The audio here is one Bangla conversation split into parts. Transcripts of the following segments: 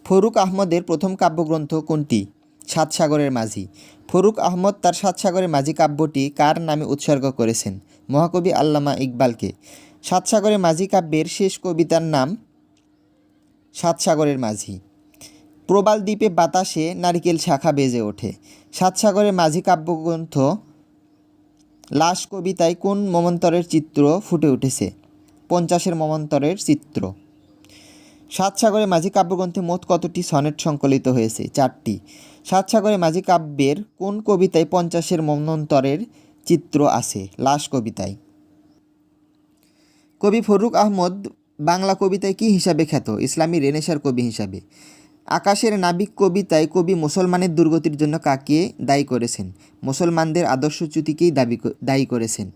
ফরুক আহমদের প্রথম কাব্যগ্রন্থ কোনটি? সাত সাগরের মাঝি। ফরুক আহমদ তার সাত সাগরের মাঝি কাব্যটি কার নামে উৎসর্গ করেছেন? মহাকবি আল্লামা ইকবালকে। সাত সাগরের মাঝি কাব্যের শেষ কবিতার নাম সাত সাগরের মাঝি। প্রবাল দ্বীপে বাতাসে নারিকেল শাখা বেজে ওঠে। সাত সাগরের মাঝি কাব্যগ্রন্থ লাশ কবিতায় কোন মমন্তরের চিত্র ফুটে উঠেছে? পঞ্চাশের মমন্তরের চিত্র। সাত সাগরের মাঝি কাব্যগ্রন্থে মোট কতটি সনেট সংকলিত হয়েছে? 4টি। সাত সাগরের মাঝি কাব্যের কোন কবিতায় পঞ্চাশের মন্বন্তরের চিত্র আছে? লাশ কবিতায়। কবি ফরুক আহমদ বাংলা কবিতায় কী হিসাবে খ্যাত? ইসলামী রেনেসাঁর কবি হিসাবে। আকাশের নাবিক কবিতায় কবি মুসলমানের দুর্গতির জন্য কাকে দায়ী করেছেন? মুসলমানদের আদর্শচ্যুতিকেই দায়ী করেছেন।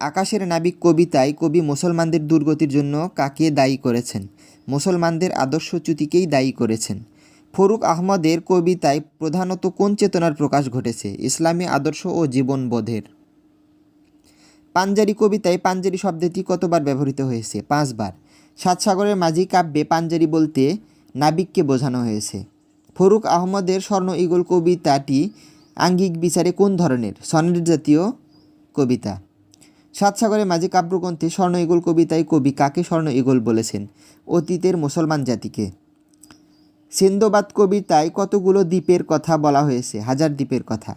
আকাশের নাবিক কবিতায় কবি মুসলমানদের দুর্গতির জন্য কাকে দায়ী করেছেন? মুসলমানদের আদর্শচ্যুতিকেই দায়ী করেছেন। ফরুক আহমদের কবিতায় প্রধানত কোন চেতনার প্রকাশ ঘটেছে? ইসলামী আদর্শ ও জীবনবোধের। পাঞ্জারি কবিতায় পাঞ্জারি শব্দটি কতবার ব্যবহৃত হয়েছে? 5 বার। সাত সাগরের মাঝি কাব্যে পাঞ্জারি বলতে নাবিককে বোঝানো হয়েছে। ফরুক আহমদের স্বর্ণ ঈগল কবিতাটি আঙ্গিক বিচারে কোন ধরনের? সনেট জাতীয় কবিতা। সাত সাগরের মাঝি কাব্যগ্রন্থে স্বর্ণ ঈগল কবিতায় কবি কাকে স্বর্ণ ঈগল বলেছেন? অতীতের মুসলমান জাতিকে। সিন্দবাদ কবিতায় কতগুলো দ্বীপের কথা বলা হয়েছে? 1000 দ্বীপের কথা।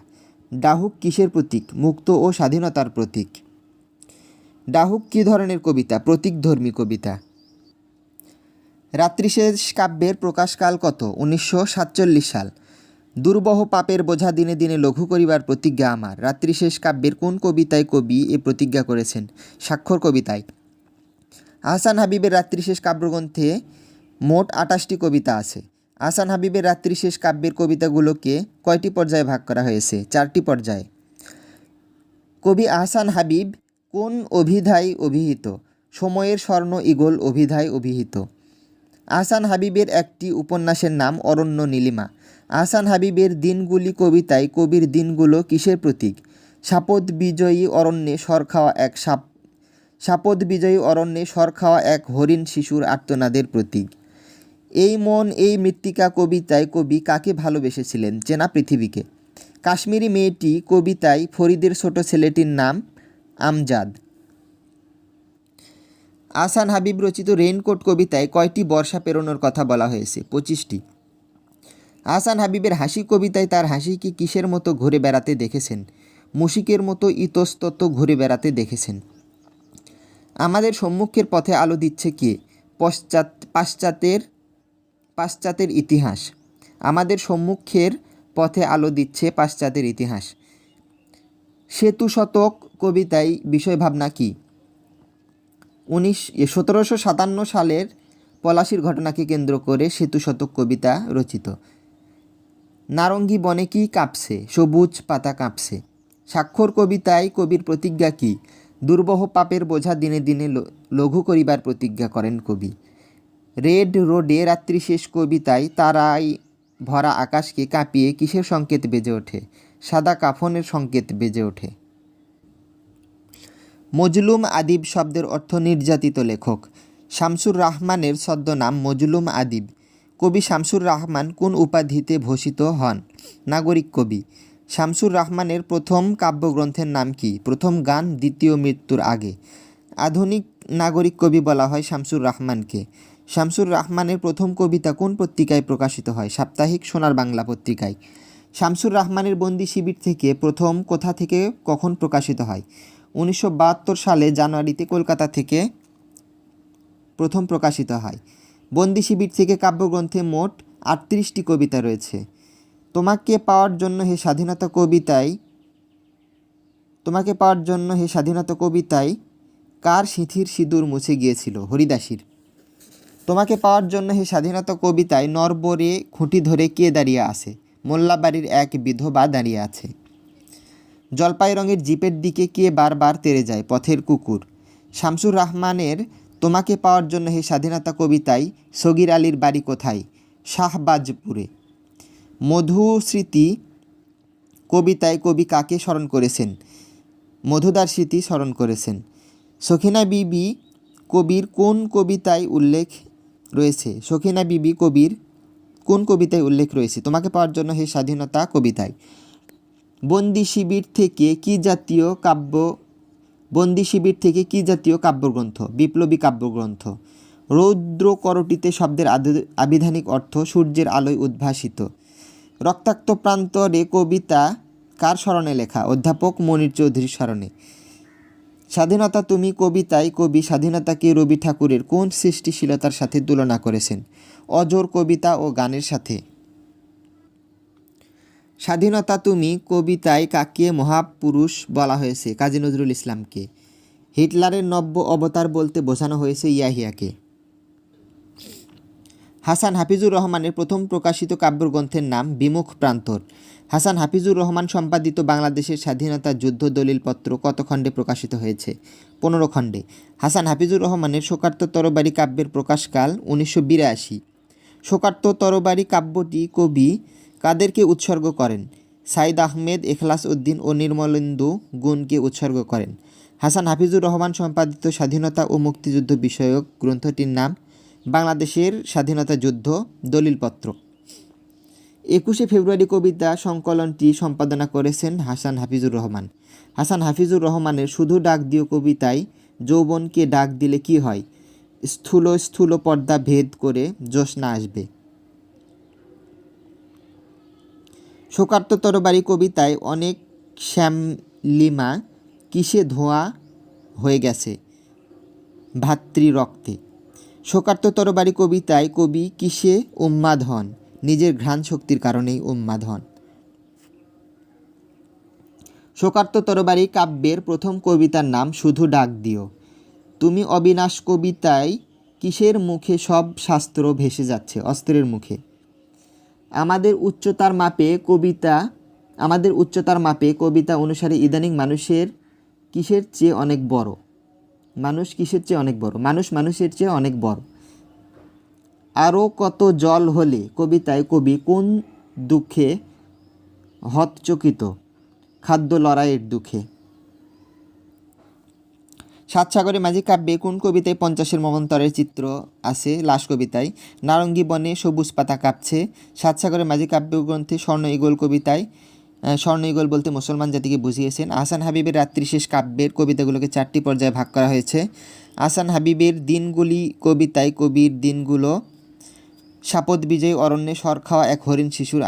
ডাহুক কিসের প্রতীক? মুক্ত ও স্বাধীনতার প্রতীক। ডাহুক কী ধরনের কবিতা? প্রতীকধর্মী কবিতা। রাত্রিশেষ কাব্যের প্রকাশকাল কত? 1947 সাল। দুর্বহ পাপের বোঝা দিনে দিনে লঘু করিবার প্রতিজ্ঞা আমার। রাত্রিশেষ কাব্যের কোন কবিতায় কবি এ প্রতিজ্ঞা করেছেন? স্বাক্ষর কবিতায়। আহসান হাবীবের রাত্রিশেষ কাব্যগ্রন্থে মোট 28টি কবিতা আছে। আহসান হাবীবের রাত্রিশেষ কাব্যের কবিতাগুলোকে কয়টি পর্যায়ে ভাগ করা হয়েছে? 4টি পর্যায়ে। কবি আহসান হাবীব কোন অভিধায় অভিহিত? সময়ের স্বর্ণ ঈগল অভিধায় অভিহিত। আহসান হাবীবের একটি উপন্যাসের নাম অরণ্য নীলিমা। আহসান হাবীবের দিনগুলি কবিতায় কবির দিনগুলো কিসের প্রতীক? সাপদ বিজয়ী অরণ্যে সর খাওয়া এক হরিণ শিশুর আর্তনাদের প্রতীক। এই মন এই মৃত্তিকা কবিতায় কবি কাকে ভালোবেসেছিলেন? চেনা পৃথিবীকে। কাশ্মীরি মেয়েটি কবিতায় ফরিদের ছোট ছেলেটির নাম আমজাদ। আহসান হাবীব রচিত রেইনকোট কবিতায় কয়টি বর্ষা পেরোনোর কথা বলা হয়েছে? 25টি। আহসান হাবীবের হাসি কবিতায় তার হাসিকে কিসের মতো ঘুরে বেড়াতে দেখেছেন? মুশিকের মতো ইতস্তত ঘুরে বেড়াতে দেখেছেন। আমাদের সম্মুখের পথে আলো দিচ্ছে কে? পাশ্চাত্যের ইতিহাস। আমাদের সম্মুখের পথে আলো দিচ্ছে পাশ্চাত্যের ইতিহাস। সেতু শতক কবিতায় বিষয়ভাবনা কী? 1757 সালের পলাশির ঘটনাকে কেন্দ্র করে সেতু শতক কবিতা রচিত। নারঙ্গী বনে কি কাঁপছে? সবুজ পাতা কাঁপছে। স্বাক্ষর কবিতায় কবির প্রতিজ্ঞা কী? দুর্বহ পাপের বোঝা দিনে দিনে লঘু করিবার প্রতিজ্ঞা করেন কবি। রেড রোডে রাত্রিশেষ কবিতায় তারায় ভরা আকাশকে কাঁপিয়ে কিসের সংকেত বেজে ওঠে? সাদা কাফনের সংকেত বেজে ওঠে। মজলুম আদিব শব্দের অর্থ নির্যাতিত লেখক। শামসুর রাহমানের ছদ্মনাম মজলুম আদিব। কবি শামসুর রাহমান কোন উপাধিতে ভূষিত হন? নাগরিক কবি। শামসুর রাহমানের প্রথম কাব্যগ্রন্থের নাম কি? প্রথম গান দ্বিতীয় মৃত্যুর আগে। আধুনিক নাগরিক কবি বলা হয় শামসুর রাহমানকে। শামসুর রাহমানের প্রথম কবিতা কোন পত্রিকায় প্রকাশিত হয়? সাপ্তাহিক সোনার বাংলা পত্রিকায়। শামসুর রাহমানের বন্দি শিবির থেকে প্রথম কোথা থেকে কখন প্রকাশিত হয়? 1972 সালে জানুয়ারিতে কলকাতা থেকে প্রথম প্রকাশিত হয়। বন্দি শিবির থেকে কাব্যগ্রন্থে মোট 38টি কবিতা রয়েছে। তোমাকে পাওয়ার জন্য হে স্বাধীনতা কবিতায় কার সিঁথির সিঁদুর মুছে গিয়েছিল? হরিদাসীর। তোমাকে পাওয়ার জন্য হে স্বাধীনতা কবিতায় নরবরে খুঁটি ধরে কে দাঁড়িয়ে আছে? মোল্লাবাড়ির এক বিধবা দাঁড়িয়ে আছে। জলপাই রঙের জিপের দিকে কে বারবার তেড়ে যায়? পথের কুকুর। শামসুর রাহমানের তোমাকে পাওয়ার জন্য হে স্বাধীনতা কবিতায় সগির আলীর বাড়ি কোথায়? শাহবাজপুরে। মধুস্মৃতি কবিতায় কবি কাকে স্মরণ করেছেন? মধুদার স্মৃতি স্মরণ করেছেন। সখিনা বিবি কবির কোন কবিতায় উল্লেখ রয়েছে সখিনা বিবি কবির কোন কবিতায় উল্লেখ রয়েছে? তোমাকে পাওয়ার জন্য হে স্বাধীনতা কবিতায়। বন্দি শিবির থেকে কি জাতীয় কাব্য বন্দি শিবির থেকে কি জাতীয় কাব্যগ্রন্থ? বিপ্লবী কাব্যগ্রন্থ। রৌদ্র করটিতে শব্দের আবিধানিক অর্থ সূর্যের আলোয় উদ্ভাসিত। রক্তাক্ত প্রান্তরে কবিতা কার স্মরণে লেখা? অধ্যাপক মনির চৌধুরীর স্মরণে। স্বাধীনতা তুমি কবিতায় কবি স্বাধীনতাকে রবি ঠাকুরের কোন সৃষ্টিশীলতার সাথে তুলনা করেছেন? অজর কবিতা ও গানের সাথে। স্বাধীনতা তুমি কবিতায় কাকে মহাপুরুষ বলা হয়েছে? কাজী নজরুল ইসলামকে। হিটলারের নব্য অবতার বলতে বোঝানো হয়েছে ইয়াহিয়াকে। হাসান হাফিজুর রহমানের প্রথম প্রকাশিত কাব্যগ্রন্থের নাম বিমুখ প্রান্তর। হাসান হাফিজুর রহমান সম্পাদিত বাংলাদেশের স্বাধীনতা যুদ্ধ দলিলপত্র কত খণ্ডে প্রকাশিত হয়েছে? 15 খণ্ডে। হাসান হাফিজুর রহমানের শোকার্ত তরবারি কাব্যের প্রকাশকাল 1982। শোকার্ত তরবারি কাব্যটি কবি কাদেরকে উৎসর্গ করেন? সাইদ আহমেদ, এখলাস উদ্দিন ও নির্মলেন্দু গুণকে উৎসর্গ করেন। হাসান হাফিজুর রহমান সম্পাদিত স্বাধীনতা ও মুক্তিযুদ্ধ বিষয়ক গ্রন্থটির নাম বাংলাদেশের স্বাধীনতা যুদ্ধ দলিলপত্র। 21শে ফেব্রুয়ারি কবিতা সংকলনটি সম্পাদনা করেছেন হাসান হাফিজুর রহমান। হাসান হাফিজুর রহমানের শুধু ডাক দিও কবিতায় যৌবনকে ডাক দিলে কি হয়? স্থূল স্থূল পর্দা ভেদ করে জ্যোৎস্না আসবে। শোকার্ত তরবারি কবিতায় অনেক শ্যামলিমা কিসে ধোঁয়া হয়ে গেছে? ভাতৃ রক্তে। শোকার্ত তরবারি কবিতায় কবি কিসে উন্মাদ হন? নিজের ঘ্রাণ শক্তির কারণেই উন্মাদ হন। শোকার্ত তরবারি কাব্যের প্রথম কবিতার নাম শুধু ডাক দিও। তুমি অবিনাশ কবিতায় কিসের মুখে সব শাস্ত্র ভেসে যাচ্ছে? অস্ত্রের মুখে। আমাদের উচ্চতার মাপে কবিতা অনুসারে ইদানিং মানুষের কিসের চেয়ে অনেক বড়? মানুষ কিসের চেয়ে অনেক বড়? মানুষ মানুষের চেয়ে অনেক বড়। আরও কত জল হলে কবিতায় কবি কোন দুঃখে হতচকিত? খাদ্য লড়াইয়ের দুঃখে। সাতসাগরে মাঝি কাব্যে কোন কবিতায় 50-এর মমন্তরের চিত্র আছে? লাশ কবিতায়। নারঙ্গী বনে সবুজ পাতা কাঁপছে। সাতসাগরে মাঝি কাব্যগ্রন্থে স্বর্ণ ঈগল কবিতায় স্বর্ণ ঈগল বলতে মুসলমান জাতিকে বুঝিয়েছেন। আহসান হাবিবের রাত্রিশেষ কাব্যের কবিতাগুলোকে 4টি পর্যায়ে ভাগ করা হয়েছে। আহসান হাবিবের দিনগুলি কবিতায় কবির দিনগুলো শাপথ বিজয়ী অরণ্যে সর খাওয়া এক হরিণ শিশুর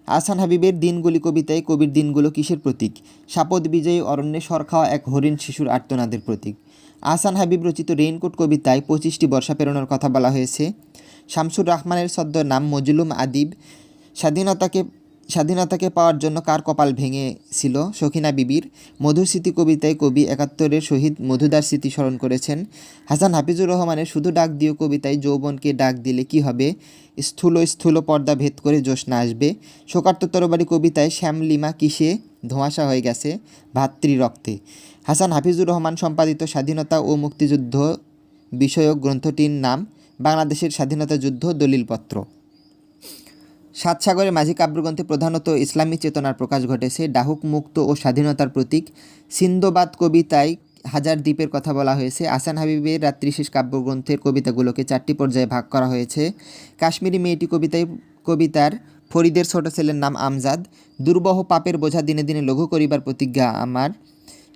আহসান হাবিবের দিনগুলি কবিতায় কবির দিনগুলো কিসের প্রতীক? শাপথ বিজয়ী অরণ্যে সর খাওয়া এক হরিণ শিশুর আর্তনাদের প্রতীক। আহসান হাবিব রচিত রেইনকোট কবিতায় 25টি বর্ষা প্রেরণার কথা বলা হয়েছে। শামসুর রাহমানের ছদ্মনাম মজলুম আদিব। স্বাধীনতাকে পাওয়ার জন্য কার কপাল ভেঙেছিল? সখিনা বিবির। মধুর স্মৃতি কবিতায় কবি 71-এর শহীদ মধুদার স্মৃতি স্মরণ করেছেন। হাসান হাফিজুর রহমানের শুধু ডাক দিও কবিতায় যৌবনকে ডাক দিলে কি হবে? স্থূল স্থূল পর্দা ভেদ করে জ্যোৎস্না আসবে। শোকার্ত তরবারি কবিতায় শ্যামলিমা কিসে ধোঁয়াশা হয়ে গেছে? ভাতৃ রক্তে। হাসান হাফিজুর রহমান সম্পাদিত স্বাধীনতা ও মুক্তিযুদ্ধ বিষয়ক গ্রন্থটির নাম বাংলাদেশের স্বাধীনতা যুদ্ধ দলিলপত্র। সাতসাগরের মাঝি কাব্যগ্রন্থে প্রধানত ইসলামী চেতনার প্রকাশ ঘটেছে। ডাহুক মুক্ত ও স্বাধীনতার প্রতীক। সিন্দবাদ কবিতায় হাজার দ্বীপের কথা বলা হয়েছে। আহসান হাবিবের রাত্রিশেষ কাব্যগ্রন্থের কবিতাগুলোকে 4টি পর্যায়ে ভাগ করা হয়েছে। কাশ্মীরি মেয়েটি কবিতার ফরিদের ছোট ছেলের নাম আমজাদ। দুর্বহ পাপের বোঝা দিনে দিনে লঘু করিবার প্রতিজ্ঞা আমার।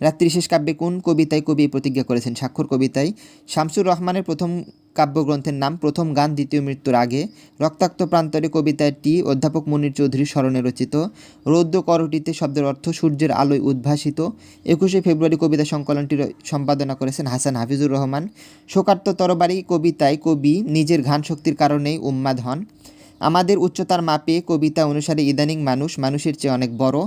রাত্রিশেষ কাব্যে কোন কবিতায় কবি প্রতিজ্ঞা করেছেন? স্বাক্ষর কবিতায়। শামসুর রহমানের প্রথম কাব্যগ্রন্থের নাম প্রথম গান দ্বিতীয় মৃত্যুর আগে। রক্তাক্ত প্রান্তরে কবিতাটি অধ্যাপক মনির চৌধুরীর স্মরণে রচিত। রৌদ্র করটিতে শব্দের অর্থ সূর্যের আলোয় উদ্ভাসিত। 21শে ফেব্রুয়ারি কবিতা সংকলনটির সম্পাদনা করেছেন হাসান হাফিজুর রহমান। শোকার্ত তরবারি কবিতায় কবি নিজের ঘ্রাণ শক্তির কারণেই উন্মাদ হন। আমাদের উচ্চতার মাপে কবিতা অনুসারে ইদানিং মানুষ মানুষের চেয়ে অনেক বড়।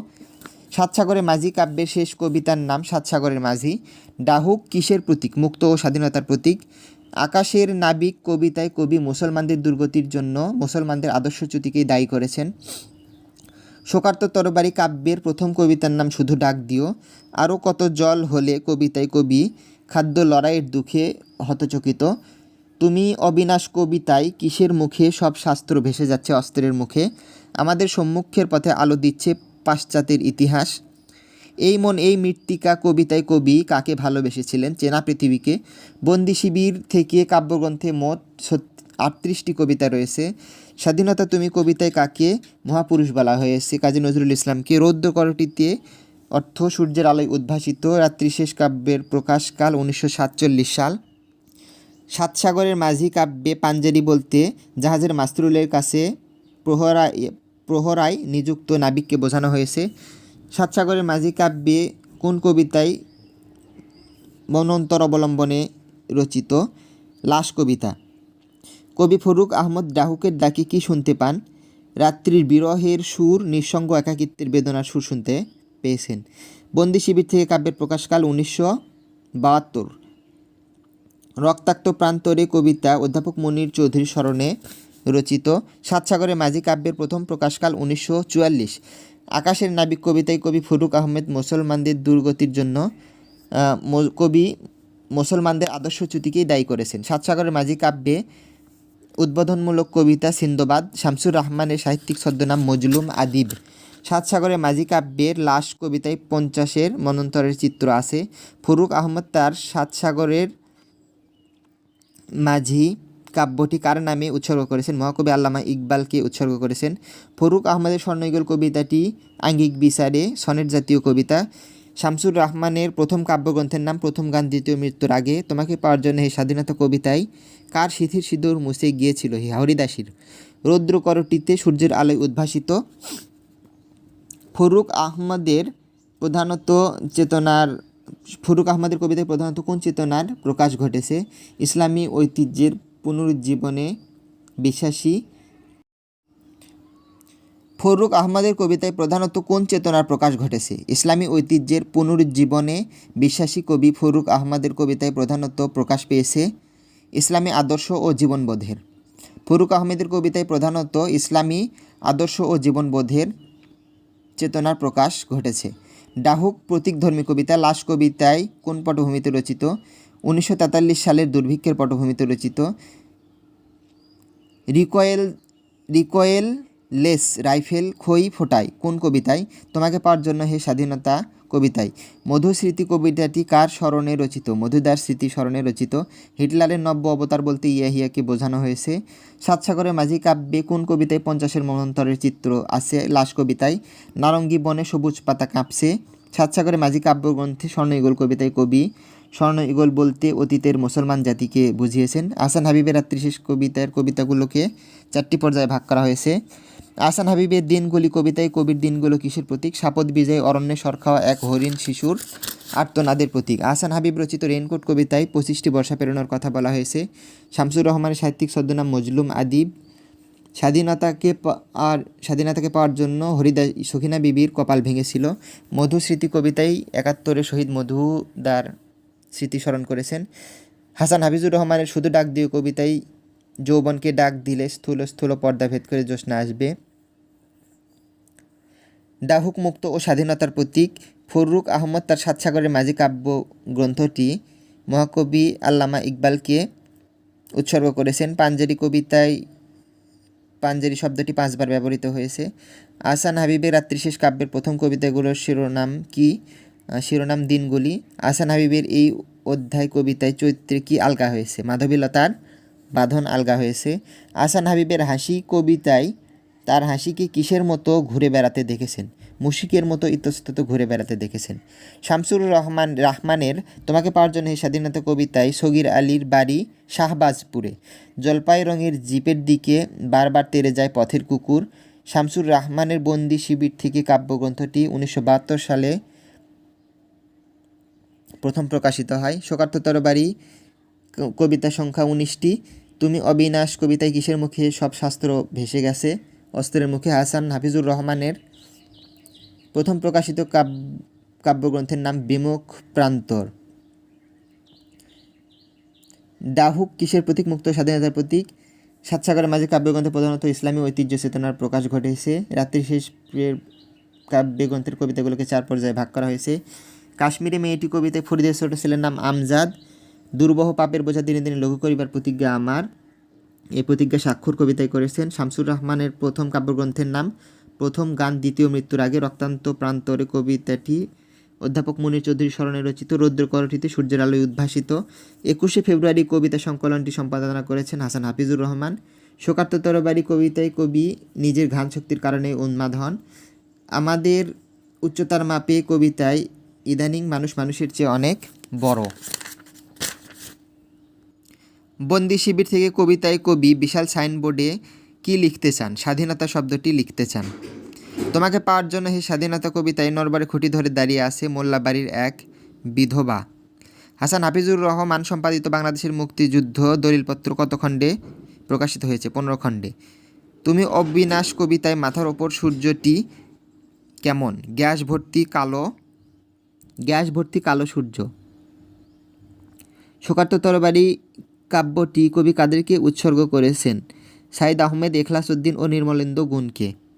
সাতসাগরের মাঝি কাব্যের শেষ কবিতার নাম সাতসাগরের মাঝি। ডাহুক কিসের প্রতীক? মুক্ত ও স্বাধীনতার প্রতীক। আকাশের নাবিক কবিতায় কবি মুসলমানদের দুর্গতির জন্য মুসলমানদের আদর্শচ্যুতিকেই দায়ী করেছেন। শোকার্ত তরবারি কাব্যের প্রথম কবিতার নাম শুধু ডাক দিও। আরও কত জল হলে কবিতায় কবি খাদ্য লড়াইয়ের দুঃখে হতচকিত। তুমি অবিনাশ কবিতায় কিসের মুখে সব শাস্ত্র ভেসে যাচ্ছে? অস্ত্রের মুখে। আমাদের সম্মুখের পথে আলো দিচ্ছে পাশ্চাত্যের ইতিহাস। এই মন এই মৃত্তিকা কবিতায় কবি কাকে ভালোবেসেছিলেন? চেনা পৃথিবীকে। বন্দি শিবির থেকে কাব্যগ্রন্থে মোট 38টি কবিতা রয়েছে। স্বাধীনতা তুমি কবিতায় কাকে মহাপুরুষ বলা হয়েছে? কাজী নজরুল ইসলামকে। রৌদ্র করটিতে অর্থ সূর্যের আলোয় উদ্ভাসিত। রাত্রি শেষ কাব্যের প্রকাশকাল 1947 সাল। সাত সাগরের মাঝি কাব্যে পাঞ্জেরি বলতে জাহাজের মাস্তুলের কাছে প্রহরায় নিযুক্ত নাবিককে বোঝানো হয়েছে। সাত সাগরের মাঝি কাব্যে কোন কবিতায় মন্বন্তর অবলম্বনে রচিত? লাশ কবিতা। কবি ফরুক আহমদ ডাহুকের ডাকে কি শুনতে পান? রাত্রির বিরহের সুর, নিঃসঙ্গ একাকিত্বের বেদনার সুর শুনতে পেয়েছেন। বন্দি শিবির থেকে কাব্যের প্রকাশকাল 1972। রক্তাক্ত প্রান্তরে কবিতা অধ্যাপক মনির চৌধুরীর স্মরণে রচিত। সাত সাগরের মাঝি কাব্যের প্রথম প্রকাশকাল 1944। আকাশের নাবিক কবিতায় কবি ফরুক আহমেদ মুসলমানদের দুর্গতির জন্য কবি মুসলমানদের আদর্শচ্যুতিকেই দায়ী করেছেন। সাত সাগরের মাঝি কাব্যে উদ্বোধনমূলক কবিতা সিন্দবাদ। শামসুর রাহমানের সাহিত্যিক ছদ্মনাম মজলুম আদিব। সাত সাগরের মাঝি কাব্যের লাশ কবিতায় 50-এর মন্বন্তরের চিত্র আছে। ফরুক আহমদ তার সাত সাগরের মাঝি কাব্যটি কার নামে উৎসর্গ করেছেন? মহাকবি আল্লামা ইকবালকে উৎসর্গ করেছেন। ফরুক আহমদের স্বর্ণযুগল কবিতাটি আঙ্গিক বিচারে সনেট জাতীয় কবিতা। শামসুর রাহমানের প্রথম কাব্যগ্রন্থের নাম প্রথম গান দ্বিতীয় মৃত্যুর আগে। তোমাকে পাওয়ার জন্য হে স্বাধীনতা কবিতায় কার সিঁথির সিঁদুর মুছে গিয়েছিল? হে হরিদাসীর। রৌদ্র করটিতে সূর্যের আলোয় উদ্ভাসিত। ফরুক আহমদের কবিতায় প্রধানত কোন চেতনার প্রকাশ ঘটেছে? ইসলামী ঐতিহ্যের পুনরুজ্জীবনে বিশ্বাসী। ফরুক আহমদের কবিতায় প্রধানত কোন চেতনার প্রকাশ ঘটেছে? ইসলামী ঐতিহ্যের পুনরুজ্জীবনে বিশ্বাসী। কবি ফরুক আহমদের কবিতায় প্রধানত প্রকাশ পেয়েছে ইসলামী আদর্শ ও জীবনবোধের। ফরুক আহমেদের কবিতায় প্রধানত ইসলামী আদর্শ ও জীবনবোধের চেতনার প্রকাশ ঘটেছে। ডাহুক প্রতীকধর্মী কবিতা। লাশ কবিতায় কোন পটভূমিতে রচিত? 1943 সালের দুর্ভিক্ষের পটভূমিতে রচিত। রিকয়েললেস রাইফেল খই ফোটায় কোন কবিতায়? তোমাকে পাওয়ার জন্য হে স্বাধীনতা কবিতায়। মধুস্মৃতি কবিতাটি কার স্মরণে রচিত? মধুদার স্মৃতি স্মরণে রচিত। হিটলারের নব্য অবতার বলতে ইয়াহিয়াকে বোঝানো হয়েছে। সাত সাগরের মাঝি কাব্যে কোন কবিতায় 50-এর মন্বন্তরের চিত্র আছে? লাশ কবিতায়। নারঙ্গী বনে সবুজ পাতা কাঁপছে। সাত সাগরের মাঝি কাব্যগ্রন্থে স্বর্ণযুগল কবিতায় কবি স্বর্ণযুগল বলতে অতীতের মুসলমান জাতিকে বুঝিয়েছেন। আহসান হাবিবের রাত্রি শেষ কবিতাগুলোকে 4টি পর্যায়ে ভাগ করা হয়েছে। আহসান হাবিবের দিনগুলি কবিতায় কবির দিনগুলো কিসের প্রতীক? সাপদ বিজয় অরণ্যে সরখাওয়া এক হরিণ শিশুর আর্তনাদের প্রতীক। আহসান হাবিব রচিত রেইনকোট কবিতায় 25টি বর্ষা পেরোনোর কথা বলা হয়েছে। শামসুর রহমানের সাহিত্যিক ছদ্মনাম মজলুম আদিব। স্বাধীনতাকে পাওয়ার জন্য সখিনা বিবির কপাল ভেঙেছিল। মধুস্মৃতি কবিতায় 71-এ শহীদ মধুদার স্মৃতি স্মরণ করেছেন। হাসান হাফিজুর রহমানের শুধু ডাক দিও কবিতায় যৌবনকে ডাক দিলে স্থূল স্থূল পর্দা ভেদ করে জ্যোৎস্না আসবে। ডাহুক মুক্ত ও স্বাধীনতার প্রতীক। ফরুক আহমদ তার সাত সাগরের মাঝি কাব্য গ্রন্থটি মহাকবি আল্লামা ইকবালকে উৎসর্গ করেছেন। পাঞ্জেরি কবিতায় পাঞ্জেরি শব্দটি 5বার ব্যবহৃত হয়েছে। আহসান হাবিবের রাত্রিশেষ কাব্যের প্রথম কবিতাগুলোর শিরোনাম কি? শিরোনাম দিনগুলি। আহসান হাবিবের এই অধ্যায় কবিতায় চৈত্রে কি আলগা হয়েছে? মাধবীলতার বাঁধন আলগা হয়েছে। আহসান হাবিবের হাসি কবিতায় তার হাসিকে কিসের মতো ঘুরে বেড়াতে দেখেছেন? মুশিকের মতো ইতস্তত ঘুরে বেড়াতে দেখেছেন। শামসুর রাহমানের তোমাকে পাওয়ার জন্য এই স্বাধীনতা কবিতায় সগির আলীর বাড়ি শাহবাজপুরে। জলপাই রঙের জিপের দিকে বারবার তেড়ে যায় পথের কুকুর। শামসুর রাহমানের বন্দি শিবির থেকে কাব্যগ্রন্থটি 1972 সালে প্রথম প্রকাশিত হয়। শোকার্ত তরবারি কবিতা সংখ্যা 19টি। তুমি অবিনাশ কবিতায় কিসের মুখে সব শাস্ত্র ভেসে গেছে? অস্ত্রের মুখে। হাসান হাফিজুর রহমানের প্রথম প্রকাশিত কাব্যগ্রন্থের নাম বিমুখ প্রান্তর। ডাহুক কিসের প্রতীক? মুক্ত স্বাধীনতার প্রতীক। সাত সাগরের মাঝে কাব্যগ্রন্থে প্রধানত ইসলামী ঐতিহ্য চেতনার প্রকাশ ঘটেছে। রাত্রি শেষ কাব্যগ্রন্থের কবিতাগুলোকে 4 পর্যায়ে ভাগ করা হয়েছে। কাশ্মীরি মেয়েটি কবিতায় ফরিদের ছোট ছেলের নাম আমজাদ। দুর্বহ পাপের বোঝা দিনে দিনে লঘু করিবার প্রতিজ্ঞা আমার, এই প্রতিজ্ঞা স্বাক্ষর কবিতায় করেছেন। শামসুর রহমানের প্রথম কাব্যগ্রন্থের নাম প্রথম গান দ্বিতীয় মৃত্যুর আগে। রক্তান্ত প্রান্তরে কবিতাটি অধ্যাপক মুনীর চৌধুরী স্মরণে রচিত। রৌদ্রকরটিতে সূর্যের আলোয় উদ্ভাসিত। 21শে ফেব্রুয়ারি কবিতা সংকলনটি সম্পাদনা করেছেন হাসান হাফিজুর রহমান। শোকার্ত তরবারি কবিতায় কবি নিজের ঘ্রাণ শক্তির কারণে উন্মাদ হন। আমাদের উচ্চতার মাপে কবিতায় ইদানিং মানুষ মানুষের চেয়ে অনেক বড়। বন্দি শিবির থেকে কবিতায় কবি বিশাল সাইনবোর্ডে কি লিখতে চান? স্বাধীনতা শব্দটি লিখতে চান। তোমাকে পাওয়ার জন্য হে স্বাধীনতা কবিতায় নরবারে খুঁটি ধরে দাঁড়িয়ে আছে মোল্লাবাড়ির এক বিধবা। হাসান হাফিজুর রহমান সম্পাদিত বাংলাদেশের মুক্তিযুদ্ধ দলিলপত্র কত খণ্ডে প্রকাশিত হয়েছে? 15 খণ্ডে। তুমি অবিনাশ কবিতায় মাথার ওপর সূর্যটি কেমন? গ্যাস ভর্তি কালো সূর্য। শোকার্ত তরবারি কাব্যটি কবি কাদেরকে উৎসর্গ করেছেন? সাইদ আহমেদ, এখলাস উদ্দিন ও নির্মলেন্দু গুণকে।